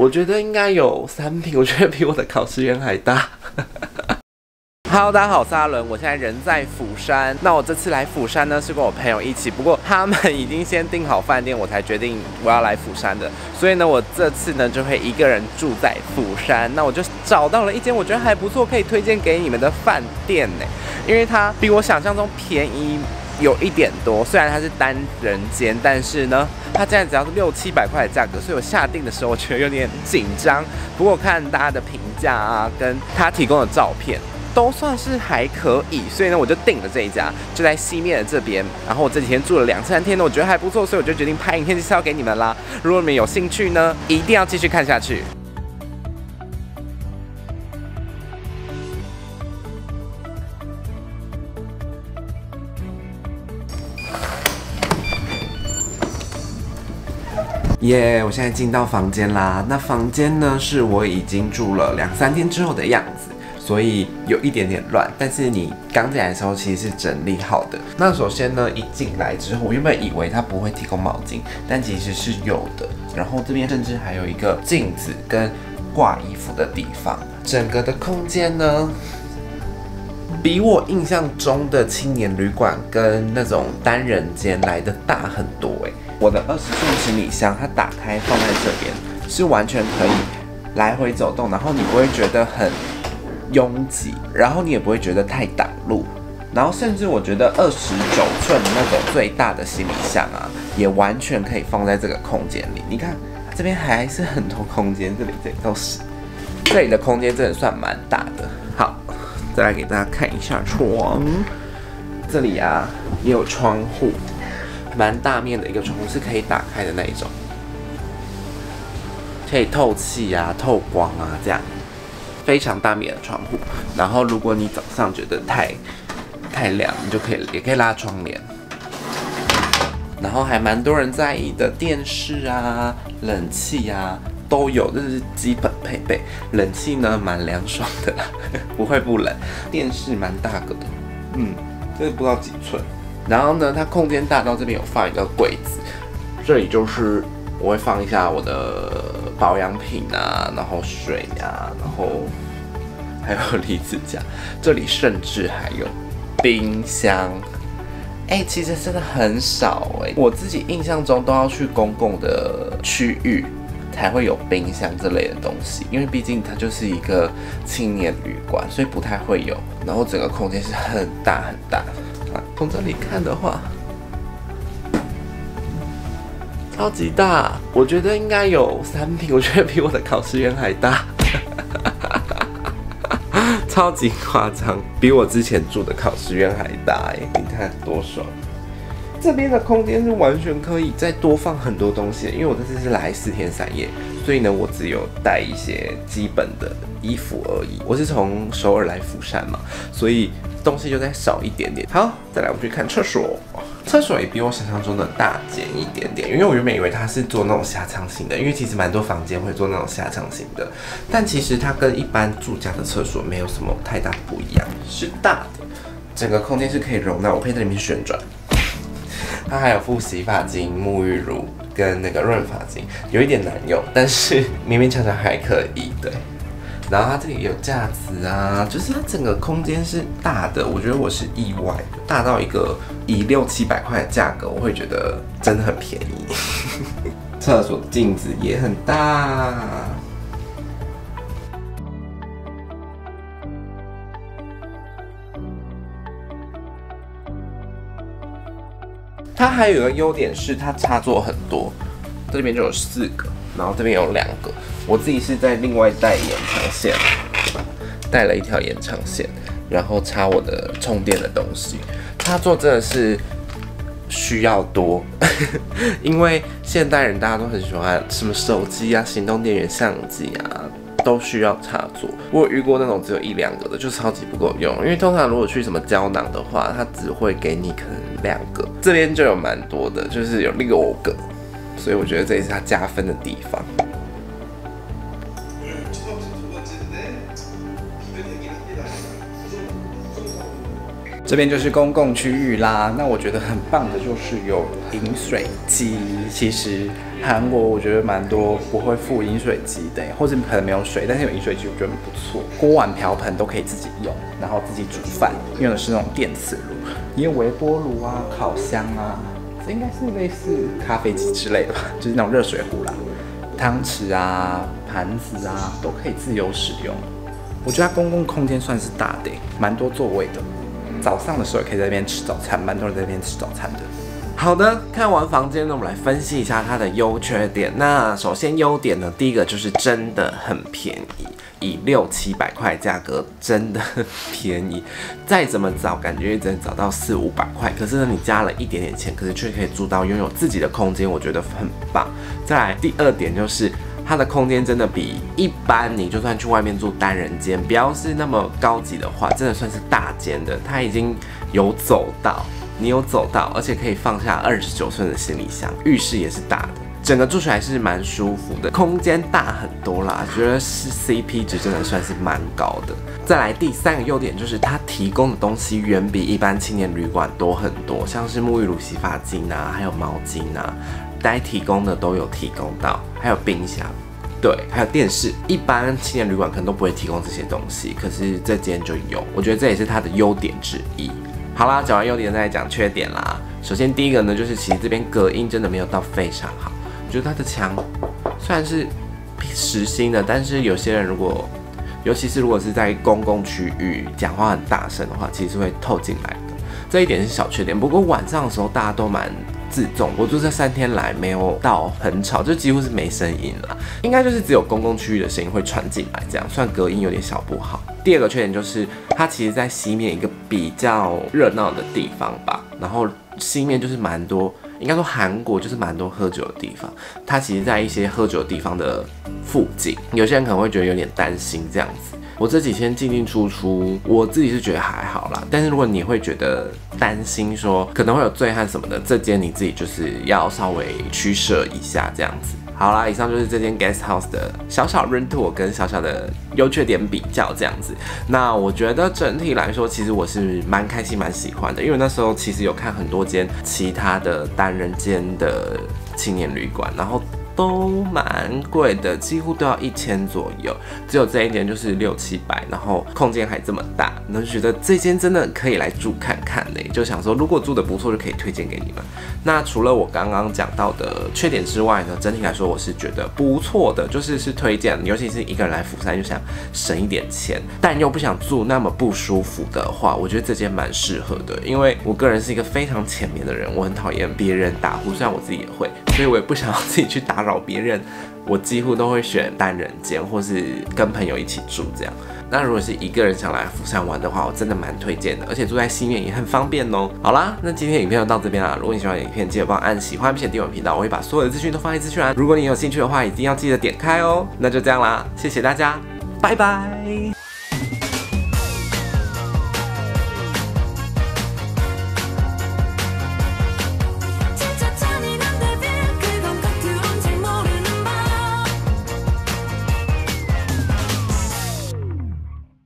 我觉得应该有3坪，我觉得比我的考试院还大。Hello， 大家好，我是阿伦，我现在人在釜山。那我这次来釜山呢，是跟我朋友一起，不过他们已经先订好饭店，我才决定我要来釜山的。所以呢，我这次呢就会一个人住在釜山。那我就找到了一间我觉得还不错，可以推荐给你们的饭店呢，因为它比我想象中便宜有一点多。虽然它是单人间，但是呢，它现在只要是600-700块的价格，所以我下定的时候我觉得有点紧张。不过我看大家的评价啊，跟他提供的照片，都算是还可以，所以呢，我就订了这一家，就在西面的这边。然后我这几天住了2-3天呢，我觉得还不错，所以我就决定拍影片介绍给你们啦。如果你们有兴趣呢，一定要继续看下去。耶！我现在进到房间啦。那房间呢，是我已经住了2-3天之后的样子。所以有一点点乱，但是你刚进来的时候其实是整理好的。那首先呢，一进来之后，我原本以为它不会提供毛巾，但其实是有的。然后这边甚至还有一个镜子跟挂衣服的地方。整个的空间呢，比我印象中的青年旅馆跟那种单人间来的大很多欸。我的20寸行李箱，它打开放在这边，是完全可以来回走动，然后你不会觉得很拥挤，然后你也不会觉得太挡路，然后甚至我觉得29寸那种最大的行李箱啊，也完全可以放在这个空间里。你看这边还是很多空间，这里都是，这里的空间真的算蛮大的。好，再来给大家看一下床，这里啊也有窗户，蛮大面的一个窗户，是可以打开的那一种，可以透气啊、透光啊这样。非常大面的窗户，然后如果你早上觉得太亮，你就也可以拉窗帘。然后还蛮多人在意的，电视啊、冷气啊都有，这是基本配备。冷气呢蛮凉爽的啦，不会不冷。电视蛮大个的，这个不知道几寸。然后呢，它空间大到这边有放一个柜子，这里就是我会放一下我的保养品啊，然后水啊，然后还有离子夹，这里甚至还有冰箱。其实真的很少我自己印象中都要去公共的区域才会有冰箱这类的东西，因为毕竟它就是一个青年旅馆，所以不太会有。然后整个空间是很大很大的，从这里看的话，超级大，我觉得应该有3坪，我觉得比我的考试院还大，超级夸张，比我之前住的考试院还大你看多爽！这边的空间是完全可以再多放很多东西的，因为我这次是来4天3夜，所以呢，我只有带一些基本的衣服而已。我是从首尔来釜山嘛，所以东西就再少一点点。好，再来我们去看厕所。厕所也比我想象中的大间一点点，因为我原本以为它是做那种狭长型的，因为其实蛮多房间会做那种狭长型的，但其实它跟一般住家的厕所没有什么太大的不一样，是大的，整个空间是可以容纳我可以在里面旋转。它还有附洗发精、沐浴乳跟那个润发精，有一点难用，但是勉勉强强还可以，对。然后它这里有架子啊，就是它整个空间是大的，我觉得我是意外的，大到一个以600-700块的价格，我会觉得真的很便宜。厕所的镜子也很大。它还有一个优点是它插座很多，这边就有4个，然后这边有2个。我自己是在另外带延长线，带了一条延长线，然后插我的充电的东西。插座真的是需要多，因为现代人大家都很喜欢什么手机啊、行动电源、相机啊，都需要插座。我有遇过那种只有1-2个的，就超级不够用。因为通常如果去什么胶囊的话，它只会给你可能2个，这边就有蛮多的，就是有6个，所以我觉得这也是它加分的地方。这边就是公共区域啦。那我觉得很棒的就是有饮水机。其实韩国我觉得蛮多不会附饮水机的，或者可能没有水，但是有饮水机我觉得很不错。锅碗瓢盆都可以自己用，然后自己煮饭，用的是那种电磁炉，也有微波炉啊、烤箱啊，这应该是类似咖啡机之类的吧，就是那种热水壶啦。汤匙啊、盘子啊都可以自由使用。我觉得它公共空间算是大的，蛮多座位的。早上的时候也可以在那边吃早餐，蛮多人在那边吃早餐的。好的，看完房间呢，我们来分析一下它的优缺点。那首先优点呢，第一个就是真的很便宜，以600-700块价格真的很便宜。再怎么找，感觉只能找到400-500块。可是呢，你加了一点点钱，可是却可以住到拥有自己的空间，我觉得很棒。再来第二点就是。它的空间真的比一般你就算去外面住单人间，不要是那么高级的话，真的算是大间的。它已经有走道，你有走道，而且可以放下29寸的行李箱，浴室也是大的，整个住起来是蛮舒服的，空间大很多啦，觉得是 CP 值真的算是蛮高的。再来第三个优点就是它提供的东西远比一般青年旅馆多很多，像是沐浴乳、洗发精啊，还有毛巾啊。该提供的都有提供到，还有冰箱，对，还有电视。一般青年旅馆可能都不会提供这些东西，可是这间就有，我觉得这也是它的优点之一。好啦，讲完优点再来讲缺点啦。首先第一个呢，就是其实这边隔音真的没有到非常好，我觉得它的墙虽然是实心的，但是有些人尤其是如果是在公共区域讲话很大声的话，其实是会透进来的，这一点是小缺点。不过晚上的时候大家都蛮自重，我住这3天来没有到很吵，就几乎是没声音啦，应该就是只有公共区域的声音会传进来，这样算隔音有点小不好。第二个缺点就是它其实在西面一个比较热闹的地方吧，然后西面就是蛮多，应该说韩国就是蛮多喝酒的地方，它其实在一些喝酒的地方的附近，有些人可能会觉得有点担心这样子。我这几天进进出出，我自己是觉得还好啦。但是如果你会觉得担心说可能会有醉汉什么的，这间你自己就是要稍微取舍一下这样子。好啦，以上就是这间 guest house 的小小 room tour 跟小小的优缺点比较这样子。那我觉得整体来说，其实我是蛮开心、蛮喜欢的，因为那时候其实有看很多间其他的单人间的青年旅馆，然后都蛮贵的，几乎都要1000左右，只有这一间就是600-700，然后空间还这么大，那就觉得这间真的可以来住看看呢。就想说，如果住得不错，就可以推荐给你们。那除了我刚刚讲到的缺点之外呢，整体来说我是觉得不错的，就是推荐，尤其是一个人来釜山就想省一点钱，但又不想住那么不舒服的话，我觉得这间蛮适合的。因为我个人是一个非常浅眠的人，我很讨厌别人打呼，虽然我自己也会，所以我也不想要自己去打扰别人，我几乎都会选单人间或是跟朋友一起住这样。那如果是一个人想来釜山玩的话，我真的蛮推荐的，而且住在西面也很方便哦。好啦，那今天的影片就到这边啦。如果你喜欢的影片，记得帮我按喜欢并且订阅我频道，我会把所有的资讯都放在资讯栏。如果你有兴趣的话，一定要记得点开哦。那就这样啦，谢谢大家，拜拜。